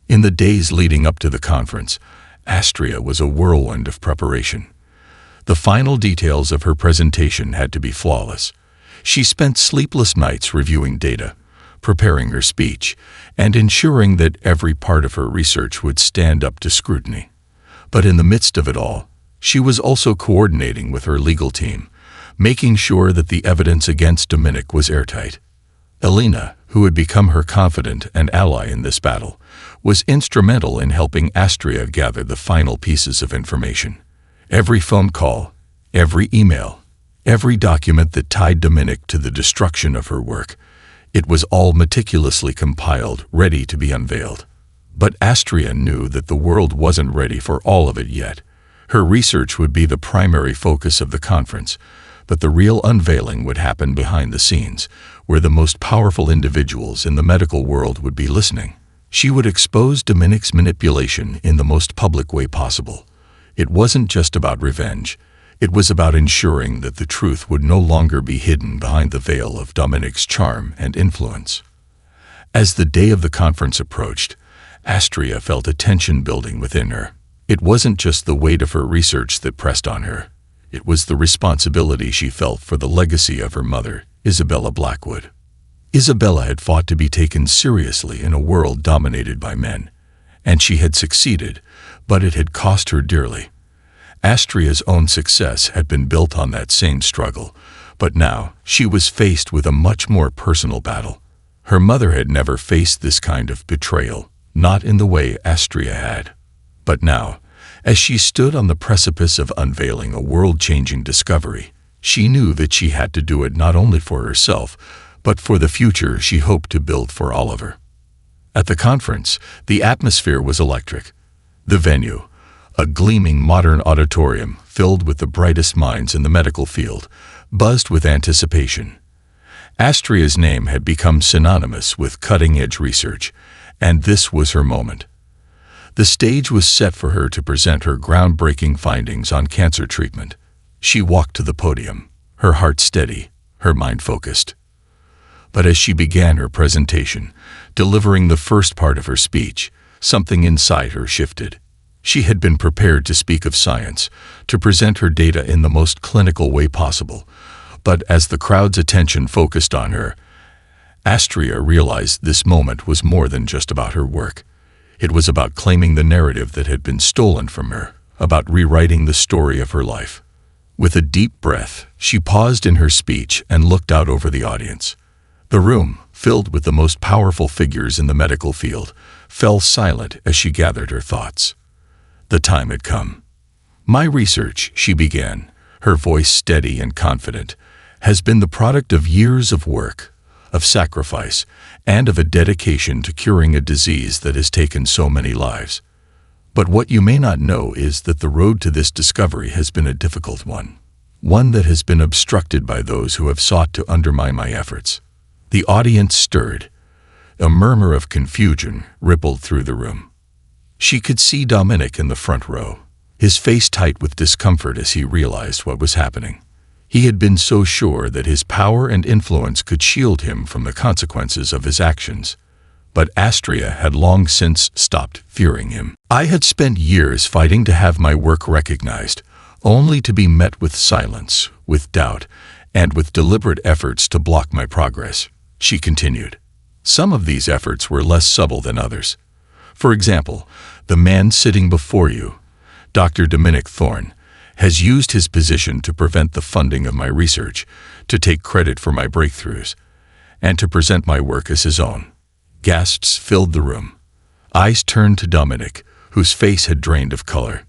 In the days leading up to the conference, Astria was a whirlwind of preparation. The final details of her presentation had to be flawless. She spent sleepless nights reviewing data, preparing her speech, and ensuring that every part of her research would stand up to scrutiny. But in the midst of it all, she was also coordinating with her legal team, making sure that the evidence against Dominic was airtight. Elena, who had become her confidant and ally in this battle, was instrumental in helping Astria gather the final pieces of information. Every phone call, every email, every document that tied Dominic to the destruction of her work, it was all meticulously compiled, ready to be unveiled. But Astria knew that the world wasn't ready for all of it yet. Her research would be the primary focus of the conference, but the real unveiling would happen behind the scenes, where the most powerful individuals in the medical world would be listening. She would expose Dominic's manipulation in the most public way possible. It wasn't just about revenge. It was about ensuring that the truth would no longer be hidden behind the veil of Dominic's charm and influence. As the day of the conference approached, Astria felt a tension building within her. It wasn't just the weight of her research that pressed on her. It was the responsibility she felt for the legacy of her mother, Isabella Blackwood. Isabella had fought to be taken seriously in a world dominated by men, and she had succeeded, but it had cost her dearly. Astria's own success had been built on that same struggle, but now she was faced with a much more personal battle. Her mother had never faced this kind of betrayal, not in the way Astria had. But now, As she stood on the precipice of unveiling a world-changing discovery, she knew that she had to do it not only for herself, but for the future she hoped to build for Oliver. At the conference, the atmosphere was electric. The venue, a gleaming modern auditorium filled with the brightest minds in the medical field, buzzed with anticipation. Astria's name had become synonymous with cutting-edge research, and this was her moment. The stage was set for her to present her groundbreaking findings on cancer treatment. She walked to the podium, her heart steady, her mind focused. But as she began her presentation, delivering the first part of her speech, something inside her shifted. She had been prepared to speak of science, to present her data in the most clinical way possible. But as the crowd's attention focused on her, Astria realized this moment was more than just about her work. It was about claiming the narrative that had been stolen from her, about rewriting the story of her life. With a deep breath, she paused in her speech and looked out over the audience. The room, filled with the most powerful figures in the medical field, fell silent as she gathered her thoughts. The time had come. My research, she began, her voice steady and confident, has been the product of years of work, of sacrifice, and of a dedication to curing a disease that has taken so many lives. But what you may not know is that the road to this discovery has been a difficult one that has been obstructed by those who have sought to undermine my efforts. The audience stirred. A murmur of confusion rippled through the room. She could see Dominic in the front row, his face tight with discomfort as he realized what was happening. He had been so sure that his power and influence could shield him from the consequences of his actions. But Astria had long since stopped fearing him. I had spent years fighting to have my work recognized, only to be met with silence, with doubt, and with deliberate efforts to block my progress, she continued. Some of these efforts were less subtle than others. For example, the man sitting before you, Dr. Dominic Thorne, has used his position to prevent the funding of my research, to take credit for my breakthroughs, and to present my work as his own. Gasps filled the room. Eyes turned to Dominic, whose face had drained of color.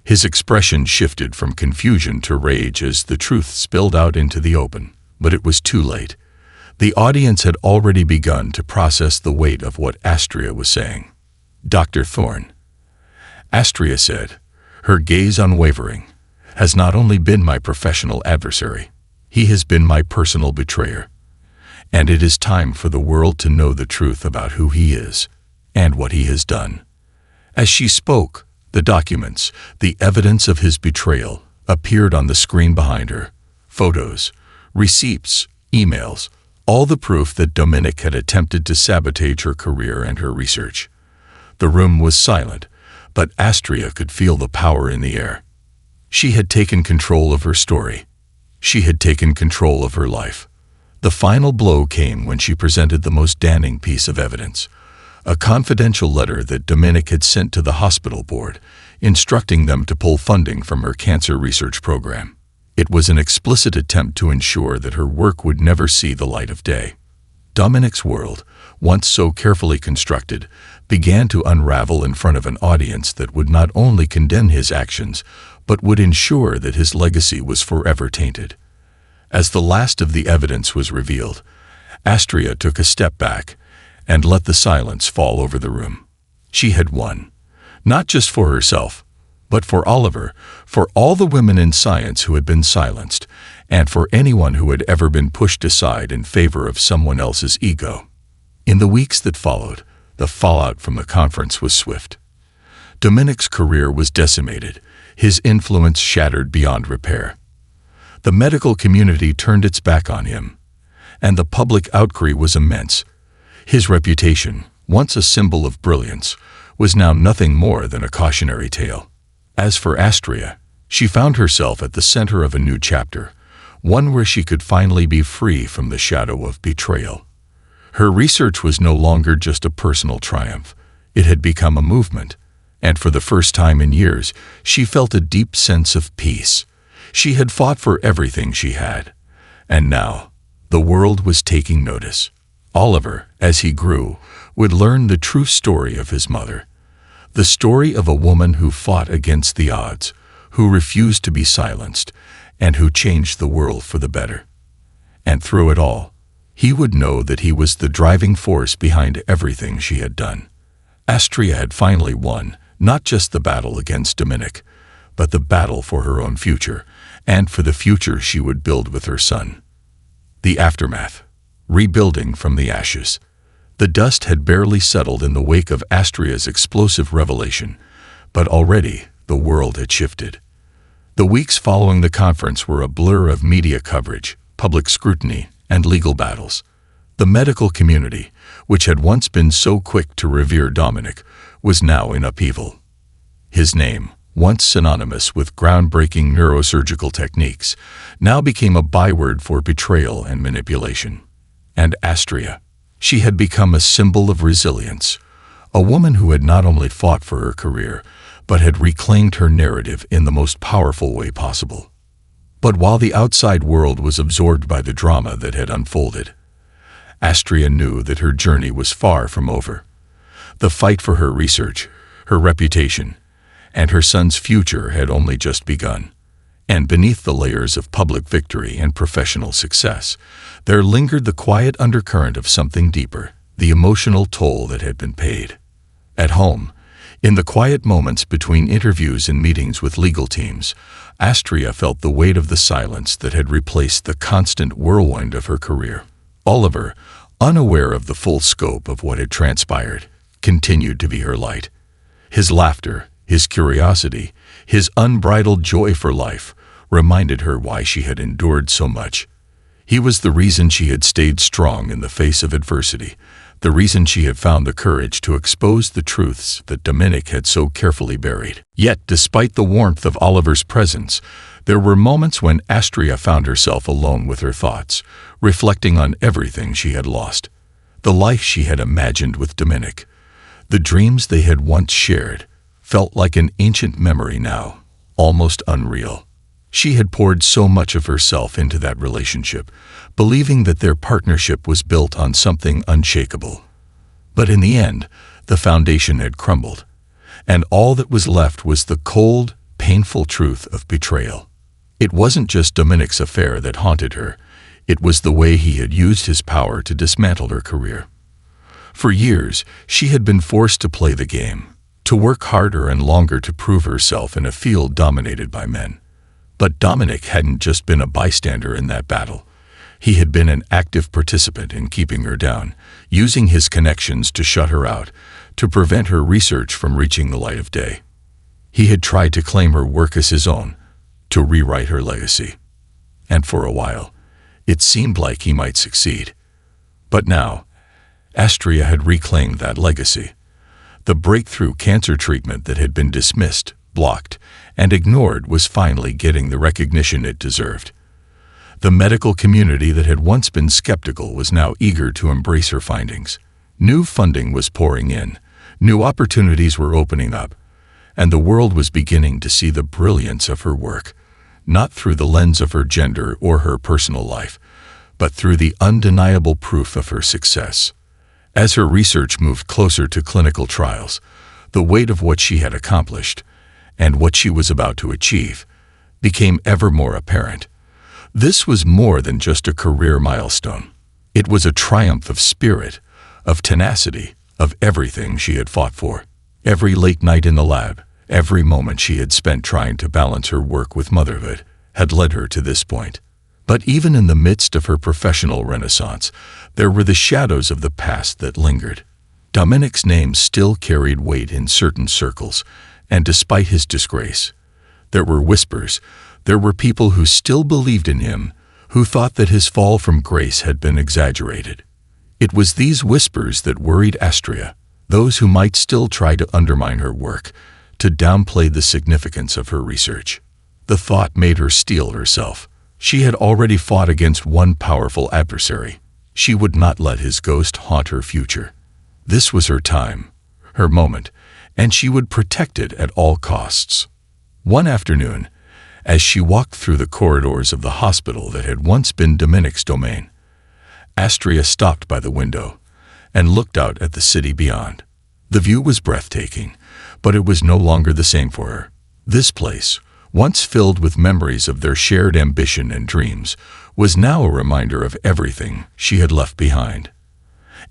His expression shifted from confusion to rage as the truth spilled out into the open, but it was too late. The audience had already begun to process the weight of what Astria was saying. Dr. Thorne, Astria said, her gaze unwavering, has not only been my professional adversary, he has been my personal betrayer. And it is time for the world to know the truth about who he is and what he has done. As she spoke, the documents, the evidence of his betrayal, appeared on the screen behind her. Photos, receipts, emails, all the proof that Dominic had attempted to sabotage her career and her research. The room was silent, but Astria could feel the power in the air. She had taken control of her story. She had taken control of her life. The final blow came when she presented the most damning piece of evidence, a confidential letter that Dominic had sent to the hospital board, instructing them to pull funding from her cancer research program. It was an explicit attempt to ensure that her work would never see the light of day. Dominic's world, once so carefully constructed, began to unravel in front of an audience that would not only condemn his actions, but would ensure that his legacy was forever tainted. As the last of the evidence was revealed, Astria took a step back and let the silence fall over the room. She had won, not just for herself, but for Oliver, for all the women in science who had been silenced, and for anyone who had ever been pushed aside in favor of someone else's ego. In the weeks that followed, the fallout from the conference was swift. Dominic's career was decimated, his influence shattered beyond repair. The medical community turned its back on him, and the public outcry was immense. His reputation, once a symbol of brilliance, was now nothing more than a cautionary tale. As for Astria, she found herself at the center of a new chapter, one where she could finally be free from the shadow of betrayal. Her research was no longer just a personal triumph. It had become a movement, and for the first time in years, she felt a deep sense of peace. She had fought for everything she had, and now the world was taking notice. Oliver, as he grew, would learn the true story of his mother, The story of a woman who fought against the odds, who refused to be silenced, and who changed the world for the better. And through it all, he would know that he was the driving force behind everything she had done. Astria had finally won, not just the battle against Dominic, but the battle for her own future, and for the future she would build with her son. The aftermath. Rebuilding from the ashes. The dust had barely settled in the wake of Astria's explosive revelation, but already the world had shifted. The weeks following the conference were a blur of media coverage, public scrutiny, and legal battles. The medical community, which had once been so quick to revere Dominic, was now in upheaval. His name, once synonymous with groundbreaking neurosurgical techniques, now became a byword for betrayal and manipulation. And Astria, she had become a symbol of resilience, a woman who had not only fought for her career, but had reclaimed her narrative in the most powerful way possible. But while the outside world was absorbed by the drama that had unfolded, Astria knew that her journey was far from over. The fight for her research, her reputation, and her son's future had only just begun. And beneath the layers of public victory and professional success, there lingered the quiet undercurrent of something deeper, the emotional toll that had been paid. At home, in the quiet moments between interviews and meetings with legal teams, Astria felt the weight of the silence that had replaced the constant whirlwind of her career. Oliver, unaware of the full scope of what had transpired, continued to be her light. His laughter, his curiosity, his unbridled joy for life reminded her why she had endured so much. He was the reason she had stayed strong in the face of adversity, the reason she had found the courage to expose the truths that Dominic had so carefully buried. Yet, despite the warmth of Oliver's presence, there were moments when Astria found herself alone with her thoughts, reflecting on everything she had lost. The life she had imagined with Dominic, the dreams they had once shared, felt like an ancient memory now, almost unreal. She had poured so much of herself into that relationship, believing that their partnership was built on something unshakable. But in the end, the foundation had crumbled, and all that was left was the cold, painful truth of betrayal. It wasn't just Dominic's affair that haunted her, it was the way he had used his power to dismantle her career. For years, she had been forced to play the game, to work harder and longer to prove herself in a field dominated by men. But Dominic hadn't just been a bystander in that battle. He had been an active participant in keeping her down, using his connections to shut her out, to prevent her research from reaching the light of day. He had tried to claim her work as his own, to rewrite her legacy. And for a while, it seemed like he might succeed. But now, Astria had reclaimed that legacy. The breakthrough cancer treatment that had been dismissed, blocked, and ignored was finally getting the recognition it deserved. The medical community that had once been skeptical was now eager to embrace her findings. New funding was pouring in, new opportunities were opening up, and the world was beginning to see the brilliance of her work, not through the lens of her gender or her personal life, but through the undeniable proof of her success. As her research moved closer to clinical trials, the weight of what she had accomplished, and what she was about to achieve, became ever more apparent. This was more than just a career milestone. It was a triumph of spirit, of tenacity, of everything she had fought for. Every late night in the lab, every moment she had spent trying to balance her work with motherhood, had led her to this point. But even in the midst of her professional renaissance, there were the shadows of the past that lingered. Dominic's name still carried weight in certain circles, and despite his disgrace, there were whispers, there were people who still believed in him, who thought that his fall from grace had been exaggerated. It was these whispers that worried Astria, those who might still try to undermine her work, to downplay the significance of her research. The thought made her steel herself. She had already fought against one powerful adversary. She would not let his ghost haunt her future. This was her time, her moment, and she would protect it at all costs. One afternoon, as she walked through the corridors of the hospital that had once been Dominic's domain, Astria stopped by the window and looked out at the city beyond. The view was breathtaking, But it was no longer the same for her. This place, once filled with memories of their shared ambition and dreams, was now a reminder of everything she had left behind.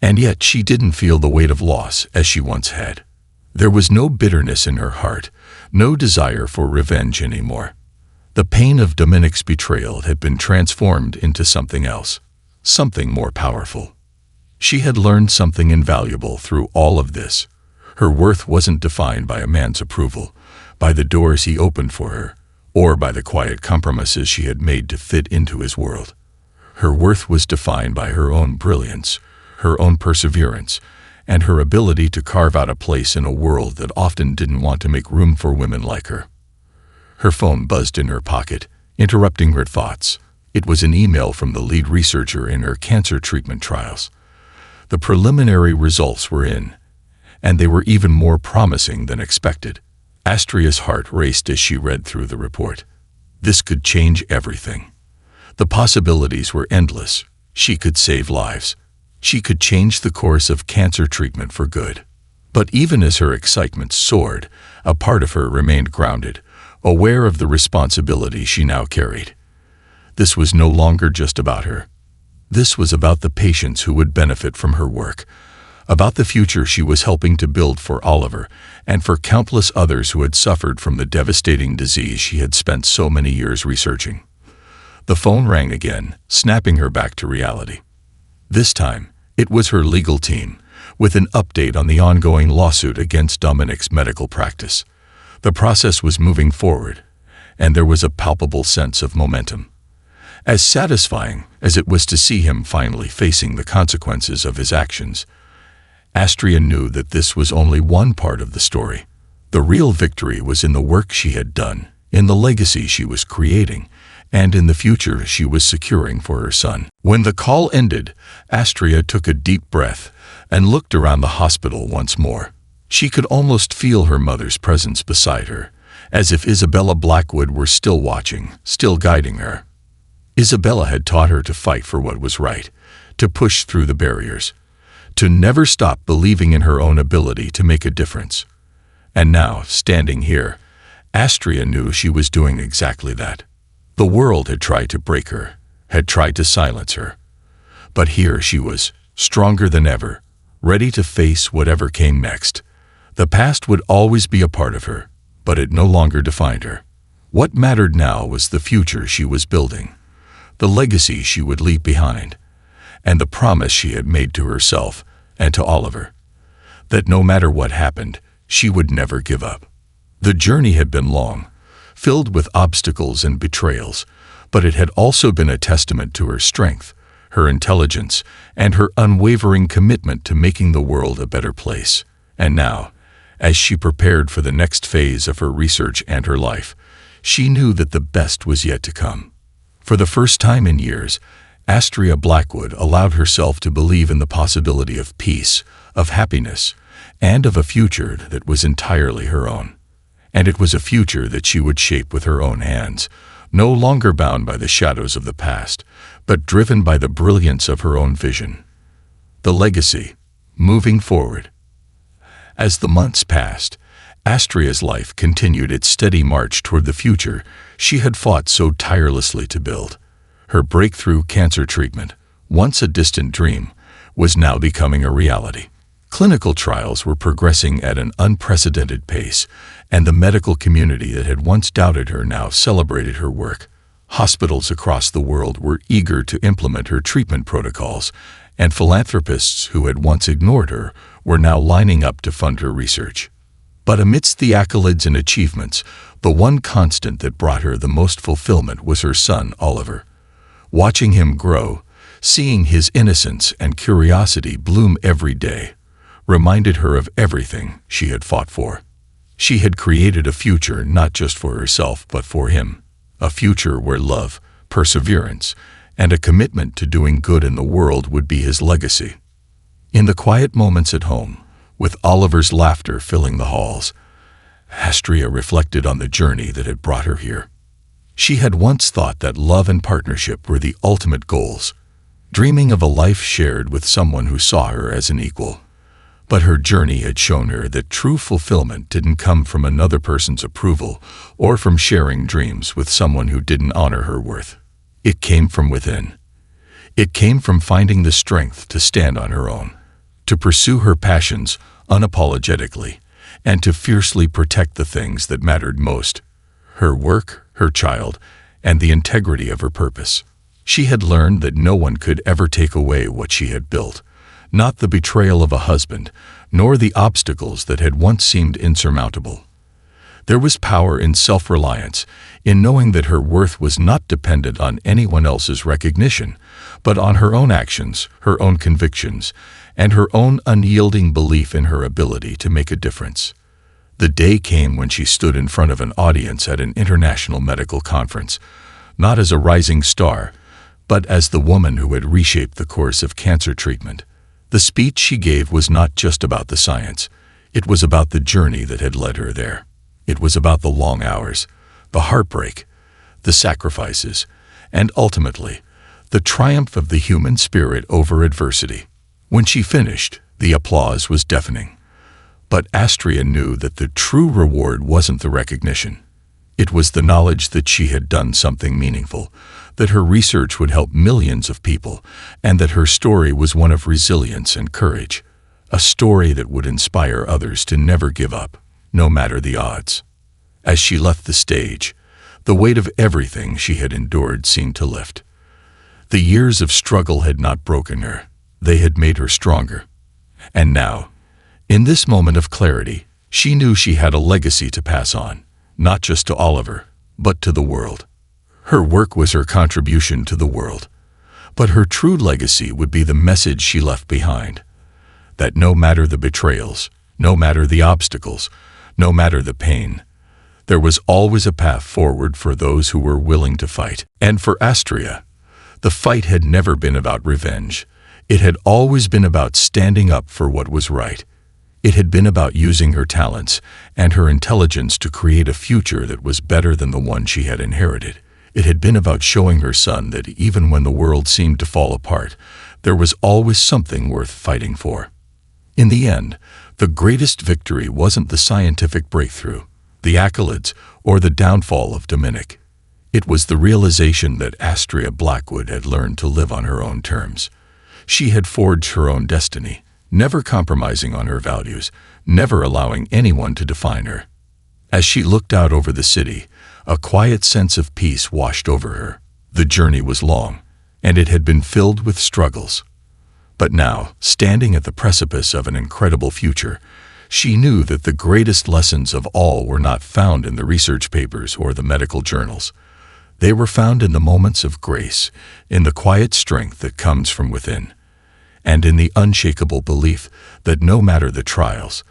And yet she didn't feel the weight of loss as she once had. There was no bitterness in her heart, no desire for revenge anymore. The pain of Dominic's betrayal had been transformed into something else, something more powerful. She had learned something invaluable through all of this. Her worth wasn't defined by a man's approval, by the doors he opened for her, or by the quiet compromises she had made to fit into his world. Her worth was defined by her own brilliance, her own perseverance, and her ability to carve out a place in a world that often didn't want to make room for women like her. Her phone buzzed in her pocket, interrupting her thoughts. It was an email from the lead researcher in her cancer treatment trials. The preliminary results were in, and they were even more promising than expected. Astria's heart raced as she read through the report. This could change everything. The possibilities were endless. She could save lives. She could change the course of cancer treatment for good. But even as her excitement soared, a part of her remained grounded, aware of the responsibility she now carried. This was no longer just about her. This was about the patients who would benefit from her work, about the future she was helping to build for Oliver and for countless others who had suffered from the devastating disease she had spent so many years researching. The phone rang again, snapping her back to reality. This time, it was her legal team, with an update on the ongoing lawsuit against Dominic's medical practice. The process was moving forward, and there was a palpable sense of momentum. As satisfying as it was to see him finally facing the consequences of his actions, Astria knew that this was only one part of the story. The real victory was in the work she had done, in the legacy she was creating, and in the future she was securing for her son. When the call ended, Astria took a deep breath and looked around the hospital once more. She could almost feel her mother's presence beside her, as if Isabella Blackwood were still watching, still guiding her. Isabella had taught her to fight for what was right, to push through the barriers, to never stop believing in her own ability to make a difference. And now, standing here, Astria knew she was doing exactly that. The world had tried to break her, had tried to silence her. But here she was, stronger than ever, ready to face whatever came next. The past would always be a part of her, but it no longer defined her. What mattered now was the future she was building, the legacy she would leave behind, and the promise she had made to herself and to Oliver, that no matter what happened, she would never give up. The journey had been long, filled with obstacles and betrayals, but it had also been a testament to her strength, her intelligence, and her unwavering commitment to making the world a better place. And now, as she prepared for the next phase of her research and her life, she knew that the best was yet to come. For the first time in years, Astria Blackwood allowed herself to believe in the possibility of peace, of happiness, and of a future that was entirely her own. And it was a future that she would shape with her own hands, no longer bound by the shadows of the past, but driven by the brilliance of her own vision. The legacy, moving forward. As the months passed, Astria's life continued its steady march toward the future she had fought so tirelessly to build. Her breakthrough cancer treatment, once a distant dream, was now becoming a reality. Clinical trials were progressing at an unprecedented pace, and the medical community that had once doubted her now celebrated her work. Hospitals across the world were eager to implement her treatment protocols, and philanthropists who had once ignored her were now lining up to fund her research. But amidst the accolades and achievements, the one constant that brought her the most fulfillment was her son, Oliver. Watching him grow, seeing his innocence and curiosity bloom every day, reminded her of everything she had fought for. She had created a future not just for herself but for him, a future where love, perseverance, and a commitment to doing good in the world would be his legacy. In the quiet moments at home, with Oliver's laughter filling the halls, Astria reflected on the journey that had brought her here. She had once thought that love and partnership were the ultimate goals, dreaming of a life shared with someone who saw her as an equal. But her journey had shown her that true fulfillment didn't come from another person's approval or from sharing dreams with someone who didn't honor her worth. It came from within. It came from finding the strength to stand on her own, to pursue her passions unapologetically, and to fiercely protect the things that mattered most: her work, her child, and the integrity of her purpose. She had learned that no one could ever take away what she had built, not the betrayal of a husband, nor the obstacles that had once seemed insurmountable. There was power in self-reliance, in knowing that her worth was not dependent on anyone else's recognition, but on her own actions, her own convictions, and her own unyielding belief in her ability to make a difference. The day came when she stood in front of an audience at an international medical conference, not as a rising star, but as the woman who had reshaped the course of cancer treatment. The speech she gave was not just about the science. It was about the journey that had led her there. It was about the long hours, the heartbreak, the sacrifices, and ultimately, the triumph of the human spirit over adversity. When she finished, the applause was deafening. But Astria knew that the true reward wasn't the recognition. It was the knowledge that she had done something meaningful, that her research would help millions of people, and that her story was one of resilience and courage, a story that would inspire others to never give up, no matter the odds. As she left the stage, the weight of everything she had endured seemed to lift. The years of struggle had not broken her, they had made her stronger. And now, in this moment of clarity, she knew she had a legacy to pass on, not just to Oliver, but to the world. Her work was her contribution to the world, but her true legacy would be the message she left behind, that no matter the betrayals, no matter the obstacles, no matter the pain, there was always a path forward for those who were willing to fight. And for Astria, the fight had never been about revenge. It had always been about standing up for what was right. It had been about using her talents and her intelligence to create a future that was better than the one she had inherited. It had been about showing her son that even when the world seemed to fall apart, there was always something worth fighting for. In the end, the greatest victory wasn't the scientific breakthrough, the accolades, or the downfall of Dominic. It was the realization that Astria Blackwood had learned to live on her own terms. She had forged her own destiny, never compromising on her values, never allowing anyone to define her. As she looked out over the city, a quiet sense of peace washed over her. The journey was long, and it had been filled with struggles. But now, standing at the precipice of an incredible future, she knew that the greatest lessons of all were not found in the research papers or the medical journals. They were found in the moments of grace, in the quiet strength that comes from within, and in the unshakable belief that no matter the trials,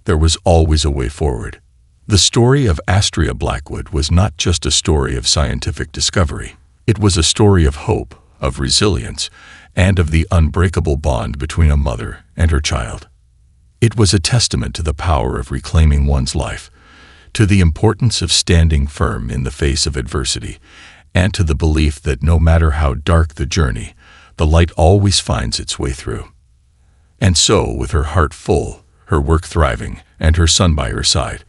there was always a way forward. The story of Astria Blackwood was not just a story of scientific discovery. It was a story of hope, of resilience, and of the unbreakable bond between a mother and her child. It was a testament to the power of reclaiming one's life, to the importance of standing firm in the face of adversity, and to the belief that no matter how dark the journey, the light always finds its way through. And so, with her heart full, her work thriving, and her son by her side,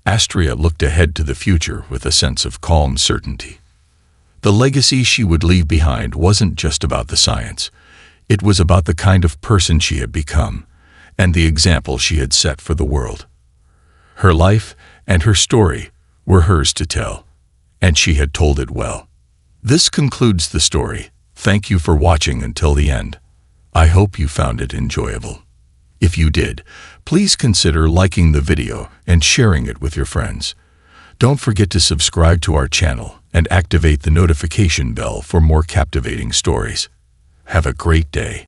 Astria looked ahead to the future with a sense of calm certainty. The legacy she would leave behind wasn't just about the science. It was about the kind of person she had become, and the example she had set for the world. Her life and her story were hers to tell, and she had told it well. This concludes the story. Thank you for watching until the end. I hope you found it enjoyable. If you did, please consider liking the video and sharing it with your friends. Don't forget to subscribe to our channel and activate the notification bell for more captivating stories. Have a great day.